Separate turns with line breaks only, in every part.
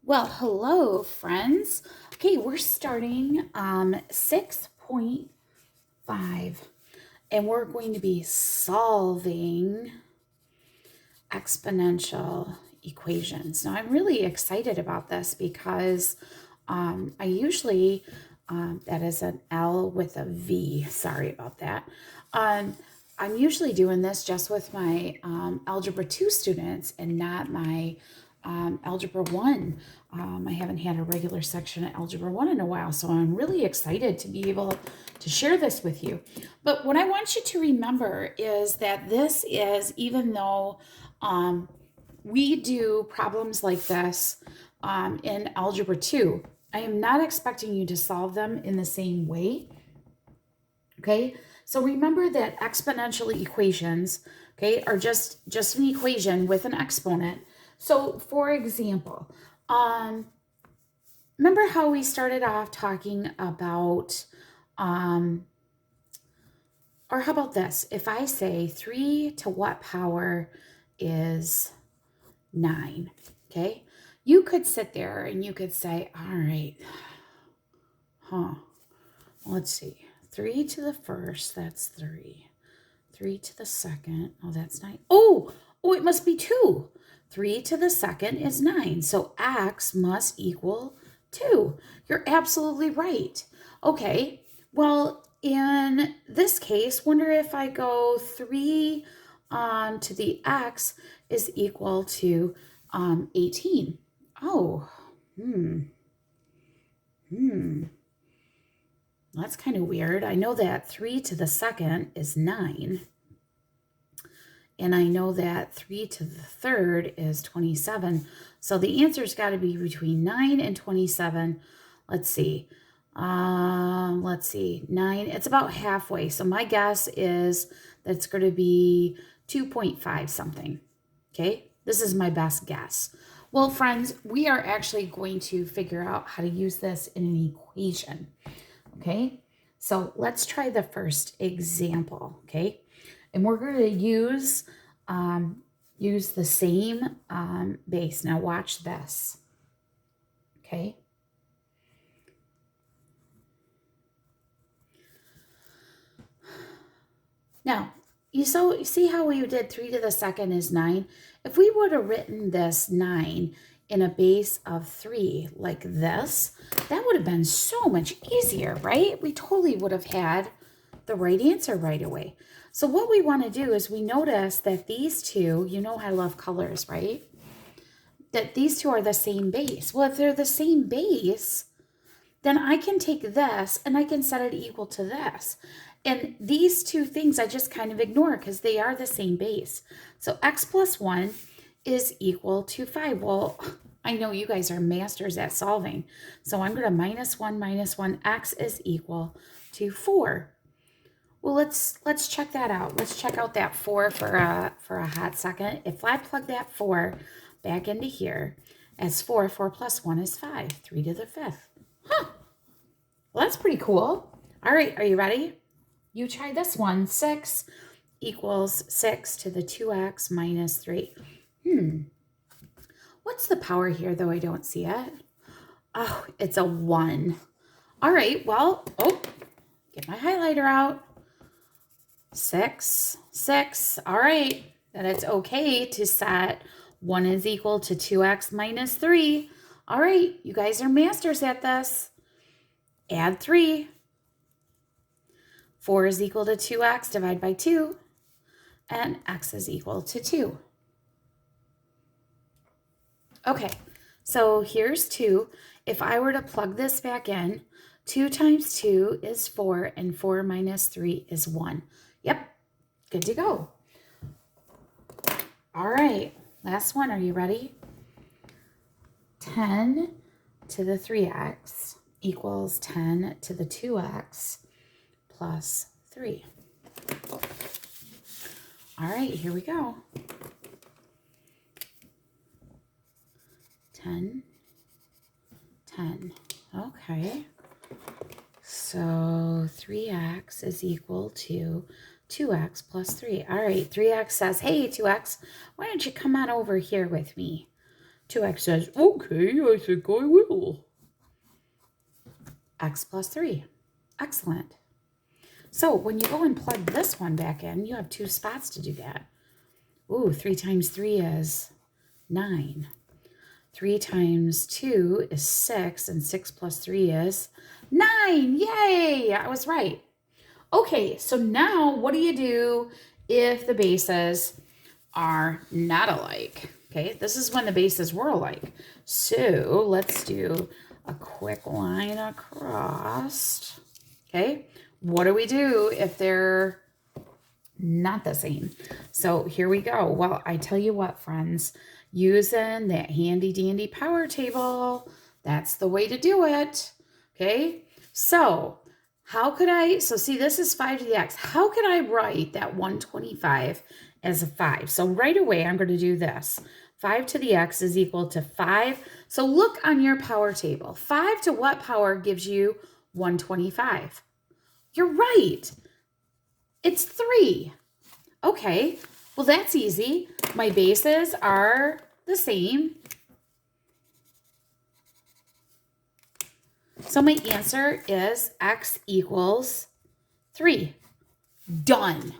Well, hello, friends. Okay, we're starting 6.5, and we're going to be solving exponential equations. Now, I'm really excited about this because I usually, that is an L with a V, sorry about that. I'm usually doing this just with my Algebra 2 students and not my Algebra 1. I haven't had a regular section at Algebra 1 in a while, so I'm really excited to be able to share this with you. But what I want you to remember is that this is, even though we do problems like this in Algebra 2, I am not expecting you to solve them in the same way. Okay, so remember that exponential equations, okay, are just an equation with an exponent. So for example, remember how we started off talking about, or how about this? If I say 3 to what power is 9, okay? You could sit there and you could say, all right, let's see. 3 to the first, that's 3. 3 to the second, oh, that's 9. Oh, it must be 2. 3 to the second is 9, so x must equal 2. You're absolutely right. Okay, well, in this case, wonder if I go 3 to the x is equal to 18. Oh, that's kind of weird. I know that 3 to the second is 9. And I know that 3 to the third is 27. So the answer's got to be between 9 and 27. Let's see. 9. It's about halfway. So my guess is that's going to be 2.5 something. Okay, this is my best guess. Well, friends, we are actually going to figure out how to use this in an equation. Okay, so let's try the first example. Okay, and we're going to use the same base. Now watch this. Okay. Now, you see how we did 3 to the second is 9? If we would have written this 9 in a base of 3 like this, that would have been so much easier, right? We totally would have had the right answer right away. So what we want to do is we notice that these two, you know I love colors, right? That these two are the same base. Well, if they're the same base, then I can take this and I can set it equal to this. And these two things I just kind of ignore because they are the same base. So x plus 1 is equal to 5. Well, I know you guys are masters at solving. So I'm going to minus 1, x is equal to 4. Well, let's check that out. Let's check out that 4 for a hot second. If I plug that 4 back into here, as 4 plus 1 is 5, 3 to the 5th. Well, that's pretty cool. All right, are you ready? You try this one. 6 equals 6 to the 2x minus 3. What's the power here, though I don't see it? Oh, it's a 1. All right, well, get my highlighter out. 6. All right, then it's okay to set 1 is equal to 2x minus 3. All right, you guys are masters at this. Add 3. 4 is equal to 2x, divide by 2, and x is equal to 2. Okay, so here's 2. If I were to plug this back in, 2 times 2 is 4, and 4 minus 3 is 1. Yep, good to go. All right, last one. Are you ready? 10 to the 3x equals 10 to the 2x plus 3. All right, here we go. 10. Okay. So 3x is equal to 2x plus 3. All right, 3x says, hey, 2x, why don't you come on over here with me? 2x says, okay, I think I will. X plus 3. Excellent. So when you go and plug this one back in, you have 2 spots to do that. Ooh, 3 times 3 is 9. 3 times 2 is 6, and 6 plus 3 is 9. Yay! I was right. Okay, so now what do you do if the bases are not alike? Okay, this is when the bases were alike. So let's do a quick line across. Okay, what do we do if they're not the same? So here we go. Well, I tell you what, friends, using that handy dandy power table, that's the way to do it. Okay, so how could so see, this is 5 to the x. How could I write that 125 as a 5? So right away, I'm going to do this. 5 to the x is equal to 5. So look on your power table. 5 to what power gives you 125? You're right. It's 3. Okay, well, that's easy. My bases are the same. So my answer is x equals 3. Done.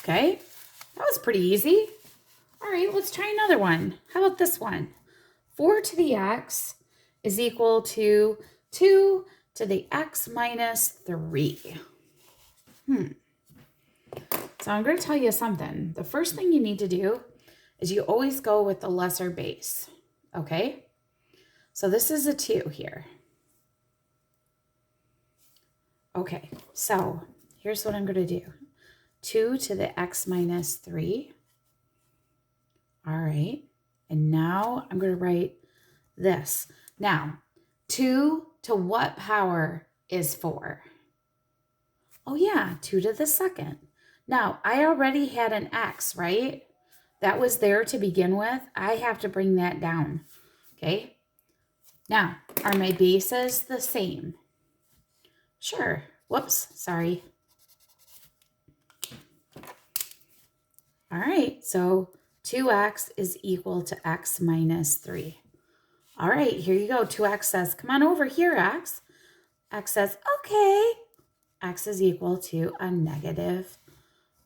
Okay, that was pretty easy. All right, let's try another one. How about this one? 4 to the x is equal to 2 to the x minus 3. So I'm going to tell you something. The first thing you need to do is you always go with the lesser base. Okay? So this is a 2 here. Okay, so here's what I'm going to do. 2 to the x minus 3. All right. And now I'm going to write this. Now, 2 to what power is 4? Oh, yeah, 2 to the second. Now, I already had an x, right? That was there to begin with. I have to bring that down, okay? Now, are my bases the same? Sure. Whoops, sorry. All right, so 2x is equal to x minus 3. All right, here you go. 2x says, come on over here, x. X says, okay. X is equal to a negative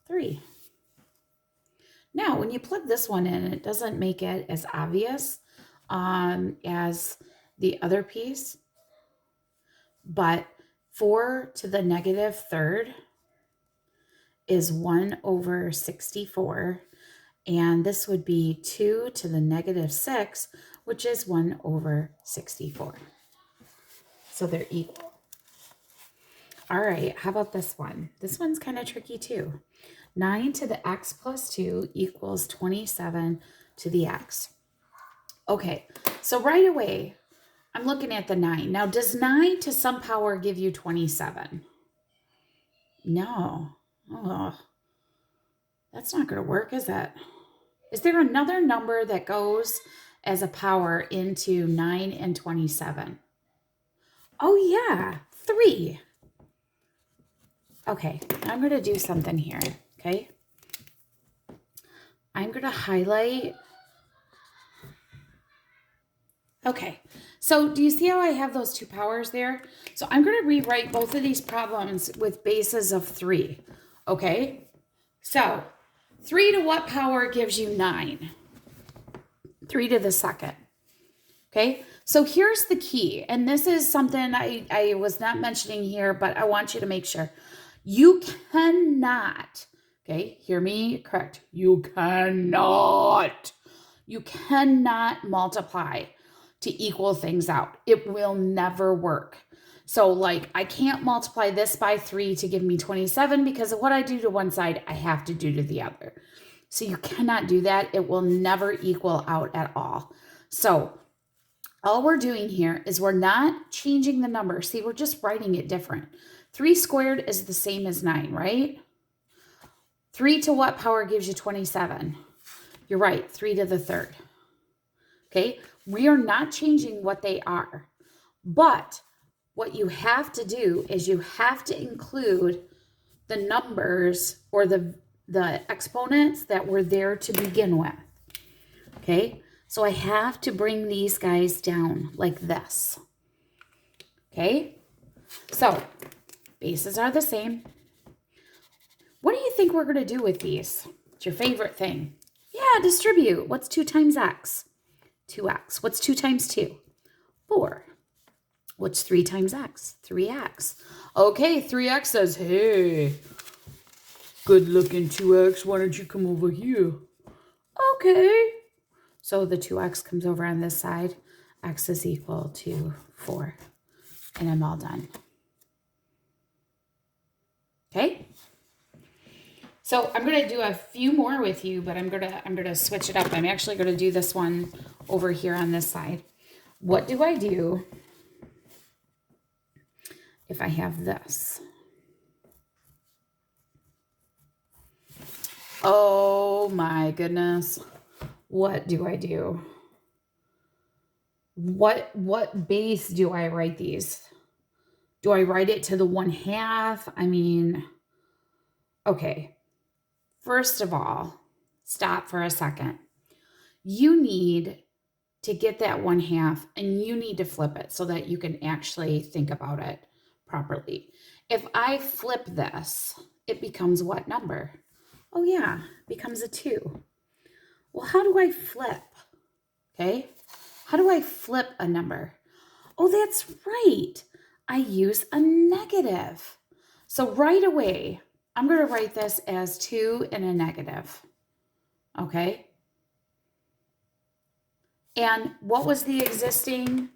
3. Now, when you plug this one in, it doesn't make it as obvious as the other piece, but 4 to the negative third is 1 over 64, and this would be 2 to the negative 6, which is 1 over 64. So they're equal. All right, how about this one? This one's kind of tricky too. 9 to the x plus 2 equals 27 to the x. Okay, so right away, I'm looking at the 9. Now, does 9 to some power give you 27? No. Oh, that's not going to work, is it? Is there another number that goes as a power into 9 and 27? Oh, yeah, 3. Okay, I'm going to do something here, okay? I'm going to highlight. Okay, so do you see how I have those 2 powers there? So I'm going to rewrite both of these problems with bases of 3, okay? So 3 to what power gives you 9? 3 to the second, okay? So here's the key, and this is something I was not mentioning here, but I want you to make sure. You cannot, okay, hear me correct. You cannot multiply to equal things out. It will never work. So like I can't multiply this by 3 to give me 27 because of what I do to one side, I have to do to the other. So you cannot do that. It will never equal out at all. So all we're doing here is we're not changing the number. See, we're just writing it different. 3 squared is the same as 9, right? 3 to what power gives you 27? You're right, 3 to the third. Okay, we are not changing what they are. But what you have to do is you have to include the numbers or the exponents that were there to begin with. Okay, so I have to bring these guys down like this. Okay, so bases are the same. What do you think we're going to do with these? It's your favorite thing. Yeah, distribute. What's 2 times x? 2x. What's 2 times 2? 4. What's 3 times x? 3x. Okay, 3x says, hey, good looking 2x, why don't you come over here? Okay. So the 2x comes over on this side. X is equal to 4. And I'm all done. Okay? So I'm going to do a few more with you, but I'm going to switch it up. I'm actually going to do this one over here on this side. What do I do if I have this? Oh my goodness. What do I do? What base do I write these? Do I write it to the 1/2? I mean, okay. First of all, stop for a second. You need to get that 1/2 and you need to flip it so that you can actually think about it properly. If I flip this, it becomes what number? Oh yeah, it becomes a 2. Well, how do I flip? Okay, how do I flip a number? Oh, that's right. I use a negative. So right away, I'm going to write this as 2 and a negative. Okay. And what was the existing?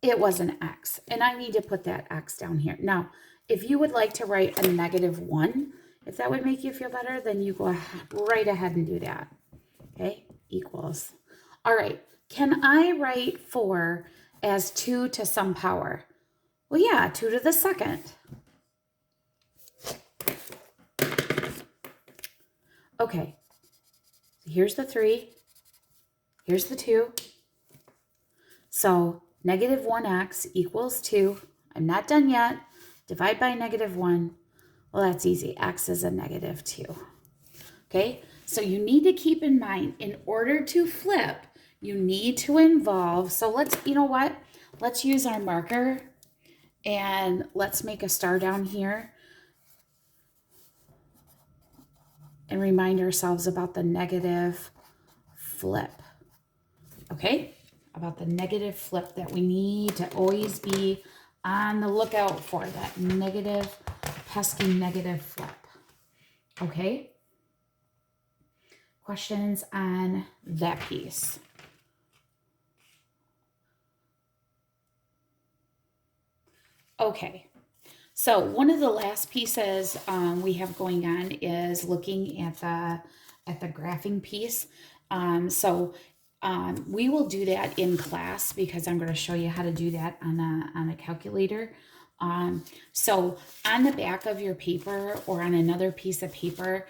It was an x. And I need to put that x down here. Now, if you would like to write a -1, if that would make you feel better, then you go right ahead and do that. Okay, equals. All right, can I write 4 as 2 to some power? Well, yeah, 2 to the second. Okay, here's the 3. Here's the 2. So -1x equals 2. I'm not done yet. Divide by -1. Well, that's easy. X is a -2. Okay, so you need to keep in mind, in order to flip, you need to involve, so let's, you know what? Let's use our marker and let's make a star down here and remind ourselves about the negative flip. Okay, about the negative flip that we need to always be on the lookout for, that negative, pesky negative flip. Okay, questions on that piece? Okay, so one of the last pieces we have going on is looking at the graphing piece. We will do that in class because I'm going to show you how to do that on a calculator. So on the back of your paper or on another piece of paper,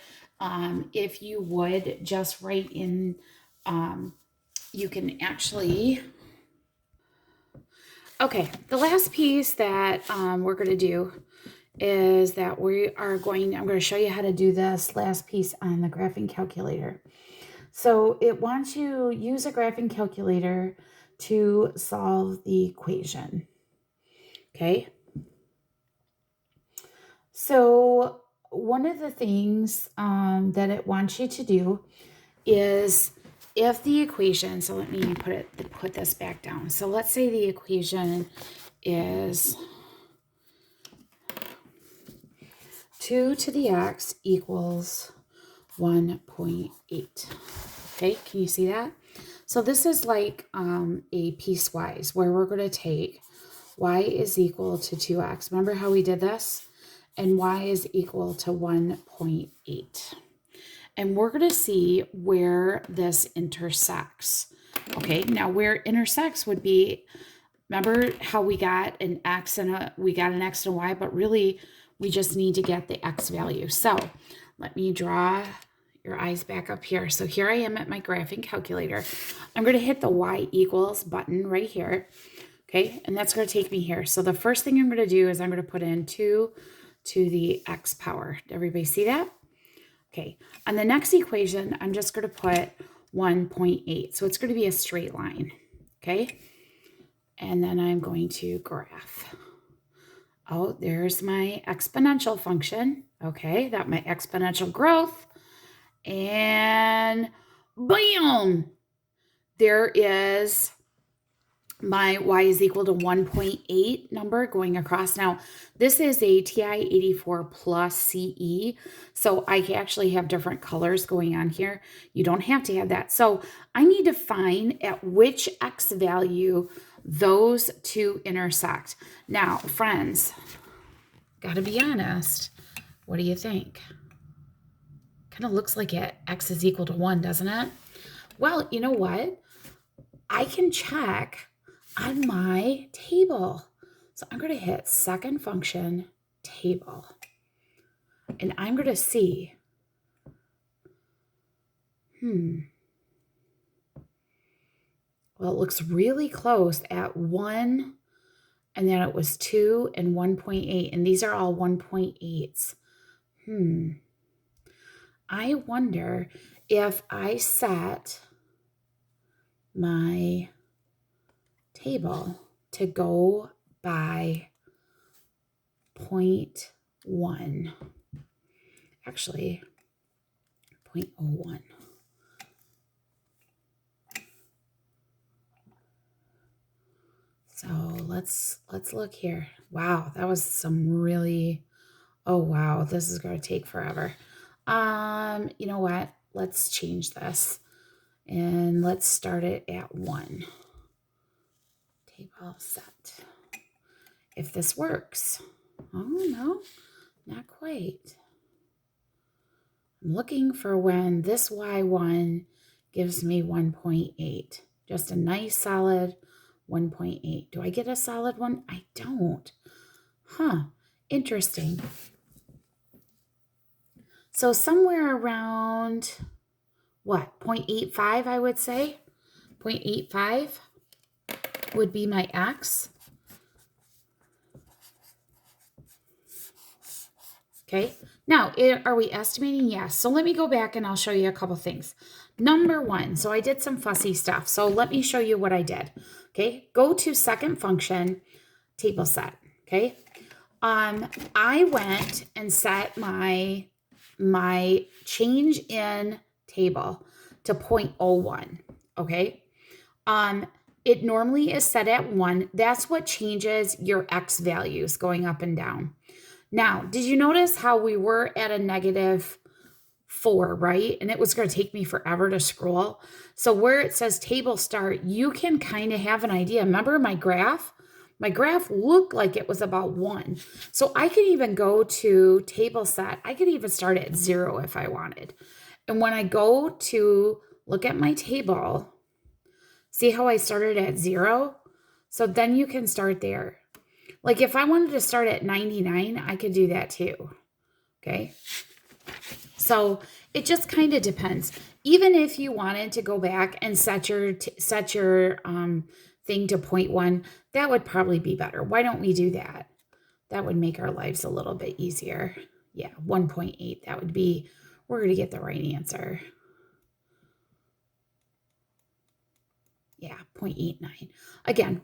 if you would just write in, you can actually. Okay, the last piece that we're going to do is that I'm going to show you how to do this last piece on the graphing calculator. So it wants you to use a graphing calculator to solve the equation. Okay. So one of the things that it wants you to do is, if the equation, so let me put this back down. So let's say the equation is 2 to the x equals 1.8. Okay, can you see that? So this is like a piecewise where we're going to take y is equal to 2x. Remember how we did this? And y is equal to 1.8. And we're going to see where this intersects. Okay, now where it intersects would be, remember how we got an x and a y, but really we just need to get the x value. So let me draw your eyes back up here. So here I am at my graphing calculator. I'm going to hit the y equals button right here. Okay, and that's going to take me here. So the first thing I'm going to do is I'm going to put in 2 to the x power. Did everybody see that? Okay, on the next equation, I'm just going to put 1.8. So it's going to be a straight line, okay? And then I'm going to graph. Oh, there's my exponential function. Okay, that's my exponential growth. And bam! There is my y is equal to 1.8 number going across. Now, this is a TI-84 plus CE, so I actually have different colors going on here. You don't have to have that. So I need to find at which x value those two intersect. Now, friends, gotta be honest. What do you think? Kind of looks like x is equal to 1, doesn't it? Well, you know what? I can check on my table. So I'm going to hit second function table. And I'm going to see, well, it looks really close at 1, and then it was 2 and 1.8, and these are all 1.8s. I wonder if I set my table to go by 0.1. Actually, 0.01. So let's look here. Wow, that was some really, oh wow, this is going to take forever. You know what? Let's change this and let's start it at 1. Table set. If this works. Oh no, not quite. I'm looking for when this y1 gives me 1.8. Just a nice solid 1.8. Do I get a solid one? I don't. Huh, interesting. So somewhere around, what, 0.85 I would say? 0.85 would be my x. Okay, now are we estimating? Yes. So let me go back and I'll show you a couple things. Number one, so I did some fussy stuff. So let me show you what I did. Okay, go to second function, table set. Okay, I went and set my change in table to 0.01. Okay, it normally is set at 1. That's what changes your x values going up and down. Now, did you notice how we were at a -4, right? And it was going to take me forever to scroll. So where it says table start, you can kind of have an idea. Remember my graph? My graph looked like it was about 1. So I could even go to table set. I could even start at 0 if I wanted. And when I go to look at my table, see how I started at 0? So then you can start there. Like if I wanted to start at 99, I could do that too. Okay. So it just kind of depends. Even if you wanted to go back and set your thing to 0.1, that would probably be better. Why don't we do that? That would make our lives a little bit easier. Yeah, 1.8. That would be, we're going to get the right answer. Yeah, 0.89. Again,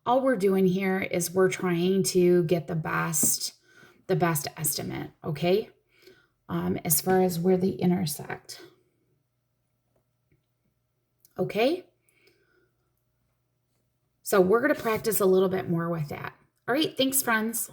all we're doing here is we're trying to get the best estimate, okay? As far as where they intersect. Okay? So we're going to practice a little bit more with that. All right, thanks, friends.